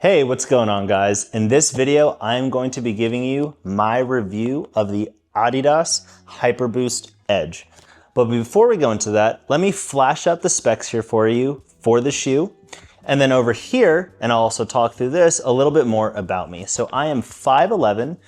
Hey, what's going on, guys? In this video, I'm going to be giving you my review of the Adidas Hyperboost Edge. But before we go into that, let me flash up the specs here for you for the shoe. And then over here, and I'll also talk through this, a little bit more about me. So I am 5'11",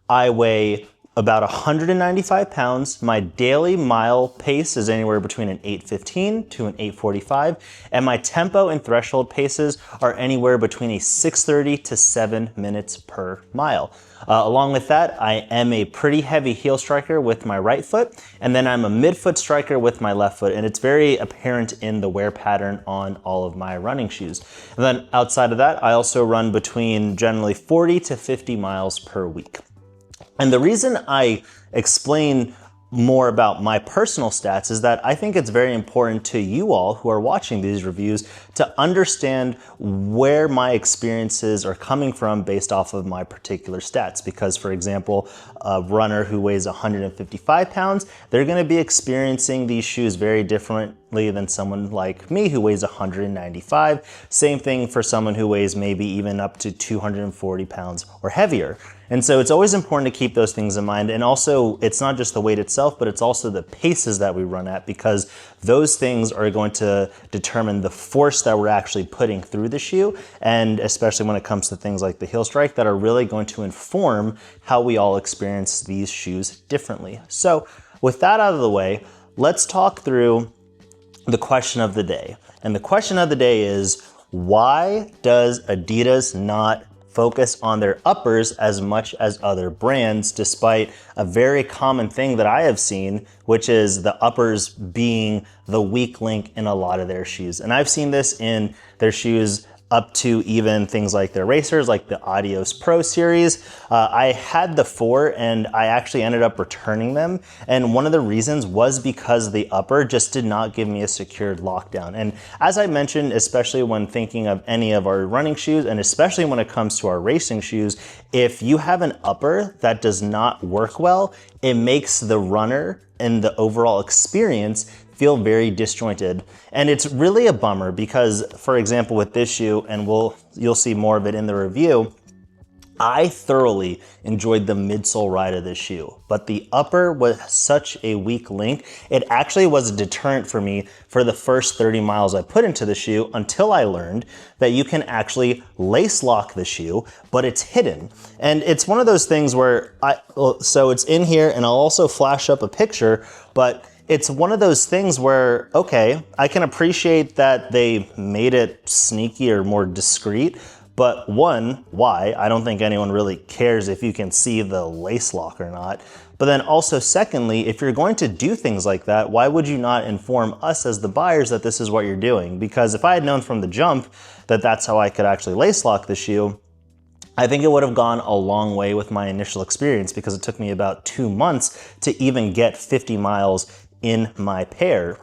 I weigh about 195 pounds. My daily mile pace is anywhere between an 8:15 to an 8:45, and my tempo and threshold paces are anywhere between a 6:30 to 7 minutes per mile. Along with that, I am a pretty heavy heel striker with my right foot, and then I'm a midfoot striker with my left foot, and it's very apparent in the wear pattern on all of my running shoes. And then outside of that, I also run between generally 40 to 50 miles per week. And the reason I explain more about my personal stats is that I think it's very important to you all who are watching these reviews to understand where my experiences are coming from based off of my particular stats. Because, for example, a runner who weighs 155 pounds, they're going to be experiencing these shoes very differently than someone like me who weighs 195. Same thing for someone who weighs maybe even up to 240 pounds or heavier. And so it's always important to keep those things in mind. And also, it's not just the weight itself, but it's also the paces that we run at, because those things are going to determine the force that we're actually putting through the shoe. And especially when it comes to things like the heel strike, that are really going to inform how we all experience these shoes differently. So with that out of the way, let's talk through the question of the day. And the question of the day is, why does Adidas not focus on their uppers as much as other brands, despite a very common thing that I have seen, which is the uppers being the weak link in a lot of their shoes? And I've seen this in their shoes up to even things like their racers, like the Adios Pro series. I had the 4 and I actually ended up returning them. And one of the reasons was because the upper just did not give me a secured lockdown. And as I mentioned, especially when thinking of any of our running shoes, and especially when it comes to our racing shoes, if you have an upper that does not work well, it makes the runner and the overall experience feel very disjointed. And it's really a bummer because, for example, with this shoe, and you'll see more of it in the review, I thoroughly enjoyed the midsole ride of this shoe, but the upper was such a weak link. It actually was a deterrent for me for the first 30 miles I put into the shoe, until I learned that you can actually lace lock the shoe, but it's hidden. And it's one of those things where so it's in here, and I'll also flash up a picture, but it's one of those things where, okay, I can appreciate that they made it sneaky or more discreet, but one, why? I don't think anyone really cares if you can see the lace lock or not. But then also, secondly, if you're going to do things like that, why would you not inform us as the buyers that this is what you're doing? Because if I had known from the jump that that's how I could actually lace lock the shoe, I think it would have gone a long way with my initial experience, because it took me about 2 months to even get 50 miles in my pair.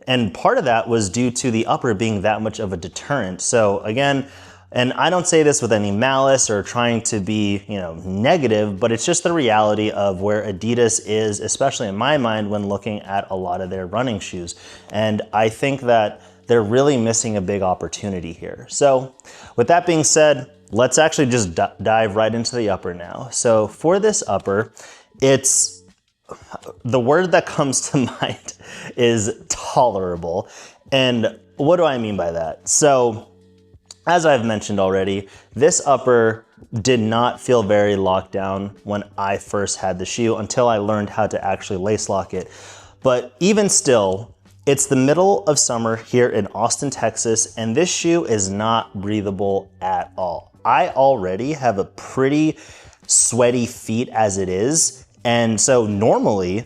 And part of that was due to the upper being that much of a deterrent. So again, and I don't say this with any malice or trying to be, negative, but it's just the reality of where Adidas is, especially in my mind, when looking at a lot of their running shoes. And I think that they're really missing a big opportunity here. So with that being said, let's actually just dive right into the upper now. So for this upper, the word that comes to mind is tolerable. And what do I mean by that? So, as I've mentioned already, this upper did not feel very locked down when I first had the shoe, until I learned how to actually lace lock it. But even still, it's the middle of summer here in Austin, Texas, and this shoe is not breathable at all. I already have a pretty sweaty feet as it is. And so normally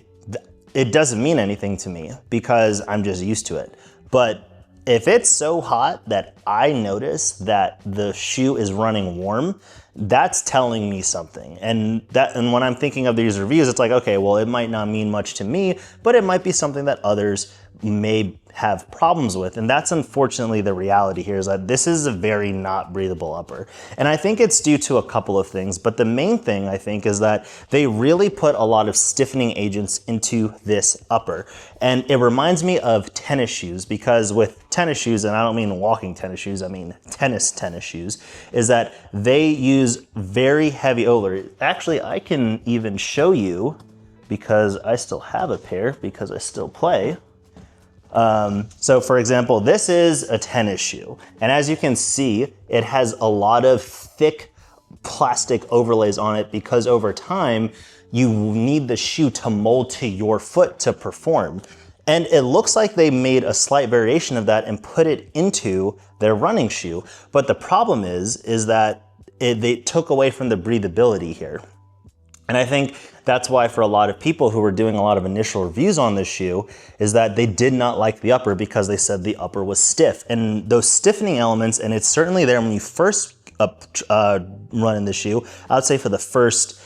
it doesn't mean anything to me because I'm just used to it. But if it's so hot that I notice that the shoe is running warm, that's telling me something. And when I'm thinking of these reviews, it's like, okay, well, it might not mean much to me, but it might be something that others may have problems with. And that's unfortunately the reality here, is that this is a very not breathable upper. And I think it's due to a couple of things, but the main thing I think is that they really put a lot of stiffening agents into this upper. And it reminds me of tennis shoes, because with tennis shoes, and I don't mean walking tennis shoes, I mean tennis shoes, is that they use very heavy actually, I can even show you, because I still have a pair because I still play. So for example, this is a tennis shoe. And as you can see, it has a lot of thick plastic overlays on it, because over time, you need the shoe to mold to your foot to perform. And it looks like they made a slight variation of that and put it into their running shoe. But the problem is that they took away from the breathability here. And I think that's why for a lot of people who were doing a lot of initial reviews on this shoe, is that they did not like the upper because they said the upper was stiff. And those stiffening elements, and it's certainly there when you first run in the shoe, I would say for the first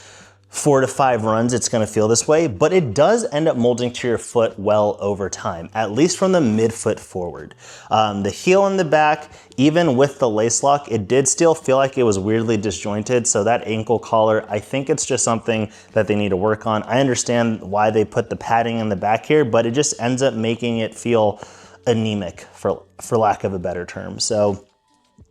4 to 5 runs, it's gonna feel this way, but it does end up molding to your foot well over time, at least from the midfoot forward. The heel in the back, even with the lace lock, it did still feel like it was weirdly disjointed. So that ankle collar, I think it's just something that they need to work on. I understand why they put the padding in the back here, but it just ends up making it feel anemic, for lack of a better term. So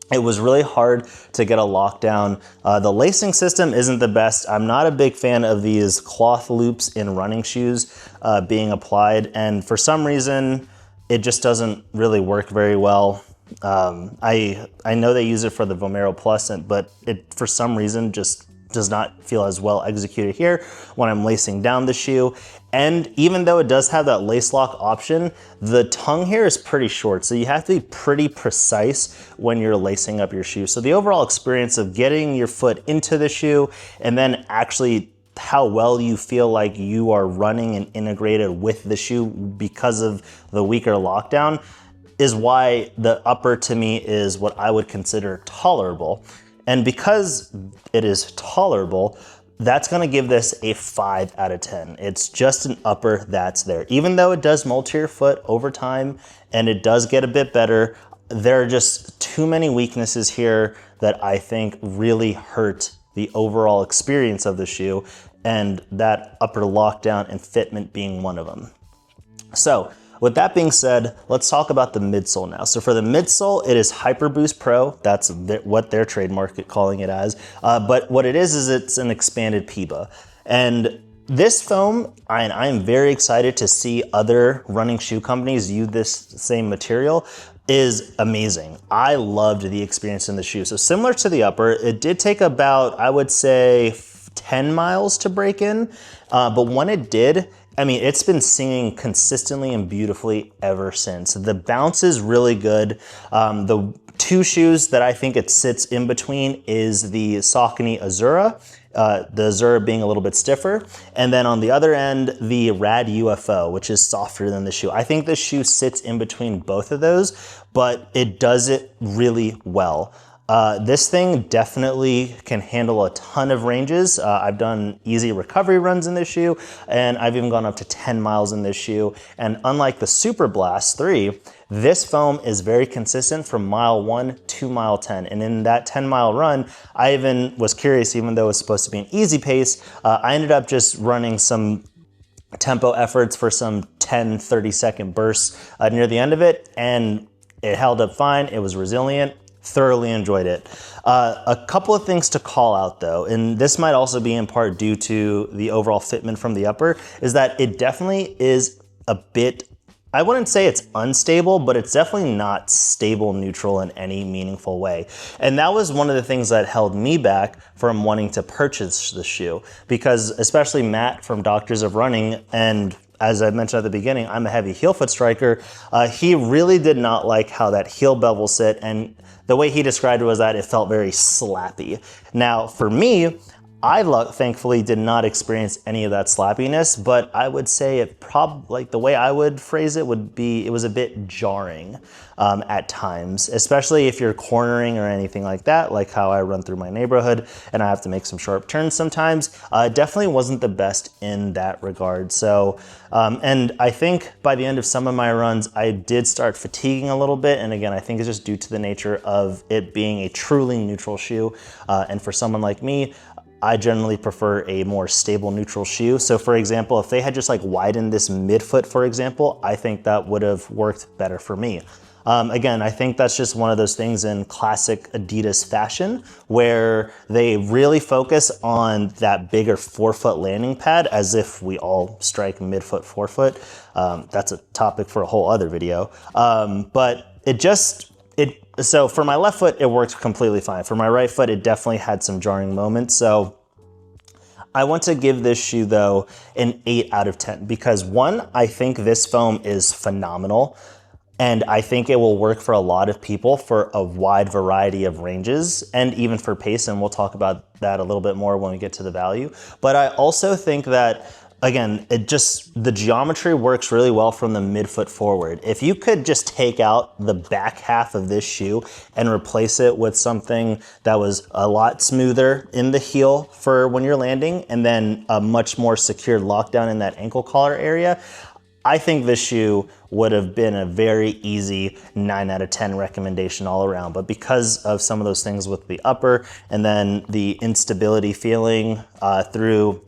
it was really hard to get a lockdown. The lacing system isn't the best. I'm not a big fan of these cloth loops in running shoes being applied, and for some reason, it just doesn't really work very well. I know they use it for the Vomero Plus, but it for some reason just does not feel as well executed here when I'm lacing down the shoe. And even though it does have that lace lock option, the tongue here is pretty short, so you have to be pretty precise when you're lacing up your shoe. So the overall experience of getting your foot into the shoe and then actually how well you feel like you are running and integrated with the shoe because of the weaker lockdown is why the upper to me is what I would consider tolerable. And because it is tolerable, that's gonna give this a 5 out of 10. It's just an upper that's there. Even though it does mold to your foot over time and it does get a bit better, there are just too many weaknesses here that I think really hurt the overall experience of the shoe, and that upper lockdown and fitment being one of them. So, with that being said, let's talk about the midsole now. So for the midsole, it is Hyperboost Pro. That's what their trademark calling it as. But what it is it's an expanded PIBA. And this foam, I am very excited to see other running shoe companies use this same material, is amazing. I loved the experience in the shoe. So similar to the upper, it did take about, I would say, 10 miles to break in. But when it did, I mean, it's been singing consistently and beautifully ever since. The bounce is really good. The two shoes that I think it sits in between is the Saucony Azura, the Azura being a little bit stiffer. And then on the other end, the Rad UFO, which is softer than the shoe. I think this shoe sits in between both of those, but it does it really well. This thing definitely can handle a ton of ranges. I've done easy recovery runs in this shoe, and I've even gone up to 10 miles in this shoe. And unlike the Super Blast 3, this foam is very consistent from mile 1 to mile 10. And in that 10-mile run, I even was curious, even though it's supposed to be an easy pace, I ended up just running some tempo efforts for some 10, 30-second bursts near the end of it, and it held up fine. It was resilient. Thoroughly enjoyed it. A couple of things to call out though, and this might also be in part due to the overall fitment from the upper, is that it definitely is a bit, I wouldn't say it's unstable, but it's definitely not stable neutral in any meaningful way. And that was one of the things that held me back from wanting to purchase the shoe, because especially Matt from Doctors of Running, and as I mentioned at the beginning, I'm a heavy heel foot striker. He really did not like how that heel bevel sit, and the way he described it was that it felt very slappy. Now, for me, thankfully did not experience any of that slappiness, but I would say like the way I would phrase it would be, it was a bit jarring at times, especially if you're cornering or anything like that, like how I run through my neighborhood and I have to make some sharp turns sometimes. It definitely wasn't the best in that regard. So, and I think by the end of some of my runs, I did start fatiguing a little bit. And again, I think it's just due to the nature of it being a truly neutral shoe. And for someone like me, I generally prefer a more stable neutral shoe. So for example, if they had just like widened this midfoot, for example, I think that would have worked better for me. Again, I think that's just one of those things in classic Adidas fashion where they really focus on that bigger forefoot landing pad as if we all strike midfoot, forefoot. That's a topic for a whole other video. But so for my left foot, it worked completely fine. For my right foot, it definitely had some jarring moments. So I want to give this shoe though an 8 out of 10 because one, I think this foam is phenomenal. And I think it will work for a lot of people for a wide variety of ranges and even for pace. And we'll talk about that a little bit more when we get to the value. But I also think that, again, the geometry works really well from the midfoot forward. If you could just take out the back half of this shoe and replace it with something that was a lot smoother in the heel for when you're landing and then a much more secured lockdown in that ankle collar area, I think this shoe would have been a very easy 9 out of 10 recommendation all around. But because of some of those things with the upper and then the instability feeling through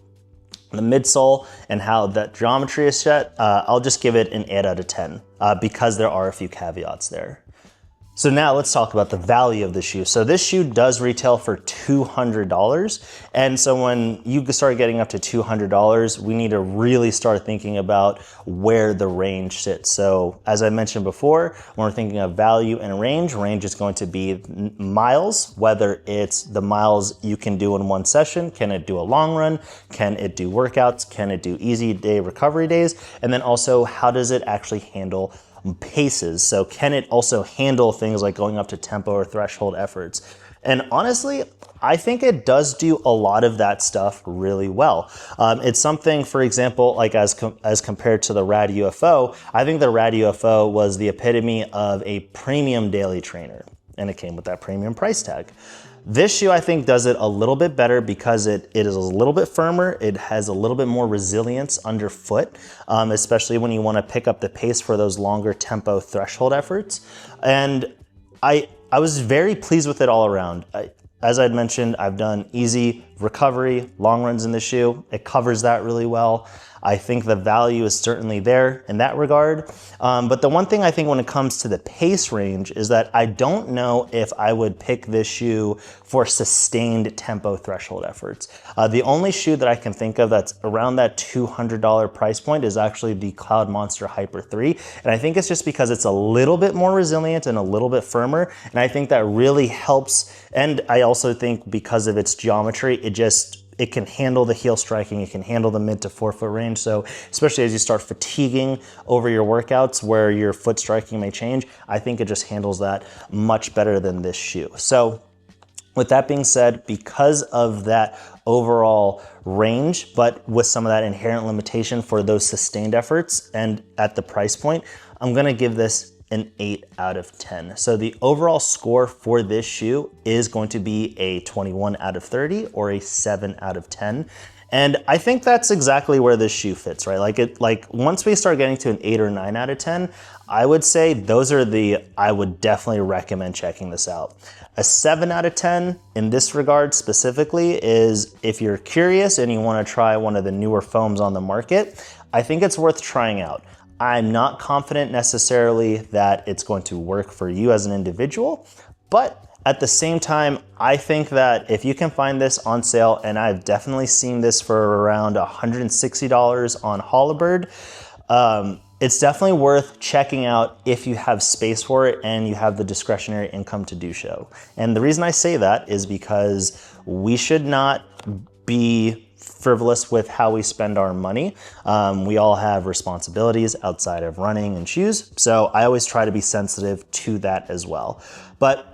the midsole and how that geometry is set, I'll just give it an 8 out of 10 because there are a few caveats there. So now let's talk about the value of the shoe. So this shoe does retail for $200. And so when you start getting up to $200, we need to really start thinking about where the range sits. So as I mentioned before, when we're thinking of value and range is going to be miles, whether it's the miles you can do in one session. Can it do a long run? Can it do workouts? Can it do easy day recovery days? And then also, how does it actually handle paces? So can it also handle things like going up to tempo or threshold efforts? And honestly, I think it does do a lot of that stuff really well. It's something, for example, like as compared to the Rad UFO, I think the Rad UFO was the epitome of a premium daily trainer, and it came with that premium price tag. This shoe, I think, does it a little bit better because it is a little bit firmer. It has a little bit more resilience underfoot, especially when you want to pick up the pace for those longer tempo threshold efforts. And I was very pleased with it all around. As I'd mentioned, I've done easy recovery, long runs in the shoe. It covers that really well. I think the value is certainly there in that regard. But the one thing I think when it comes to the pace range is that I don't know if I would pick this shoe for sustained tempo threshold efforts. The only shoe that I can think of that's around that $200 price point is actually the Cloud Monster Hyper 3. And I think it's just because it's a little bit more resilient and a little bit firmer. And I think that really helps. And I also think because of its geometry, it can handle the heel striking, it can handle the mid to forefoot range. So especially as you start fatiguing over your workouts where your foot striking may change, I think it just handles that much better than this shoe. So with that being said, because of that overall range, but with some of that inherent limitation for those sustained efforts and at the price point, I'm gonna give this an 8 out of 10. So the overall score for this shoe is going to be a 21 out of 30 or a 7 out of 10. And I think that's exactly where this shoe fits, right? Like once we start getting to an 8 or 9 out of 10, I would say those are I would definitely recommend checking this out. A 7 out of 10 in this regard specifically is if you're curious and you want to try one of the newer foams on the market, I think it's worth trying out. I'm not confident necessarily that it's going to work for you as an individual, but at the same time, I think that if you can find this on sale, and I've definitely seen this for around $160 on Holabird, it's definitely worth checking out if you have space for it and you have the discretionary income to do so. And the reason I say that is because we should not be frivolous with how we spend our money. We all have responsibilities outside of running and shoes, so I always try to be sensitive to that as well. But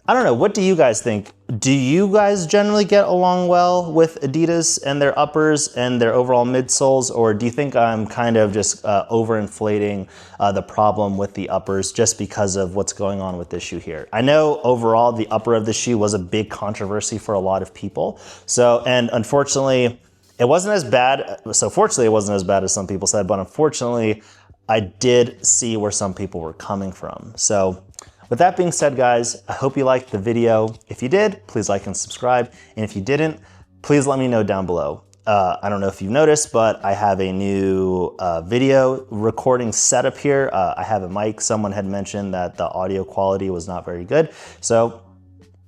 I don't know, what do you guys think? Do you guys generally get along well with Adidas and their uppers and their overall midsoles, or do you think I'm kind of just overinflating the problem with the uppers just because of what's going on with this shoe here? I know overall the upper of the shoe was a big controversy for a lot of people. So, and unfortunately, it wasn't as bad. So fortunately, it wasn't as bad as some people said, but unfortunately, I did see where some people were coming from. So with that being said, guys, I hope you liked the video. If you did, please like and subscribe. And if you didn't, please let me know down below. I don't know if you've noticed, but I have a new video recording setup here. I have a mic. Someone had mentioned that the audio quality was not very good. So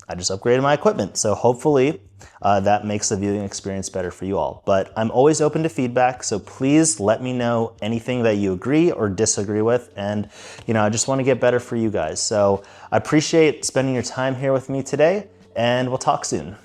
I just upgraded my equipment. So hopefully that makes the viewing experience better for you all. But I'm always open to feedback, so please let me know anything that you agree or disagree with. And I just want to get better for you guys. So I appreciate spending your time here with me today, and we'll talk soon.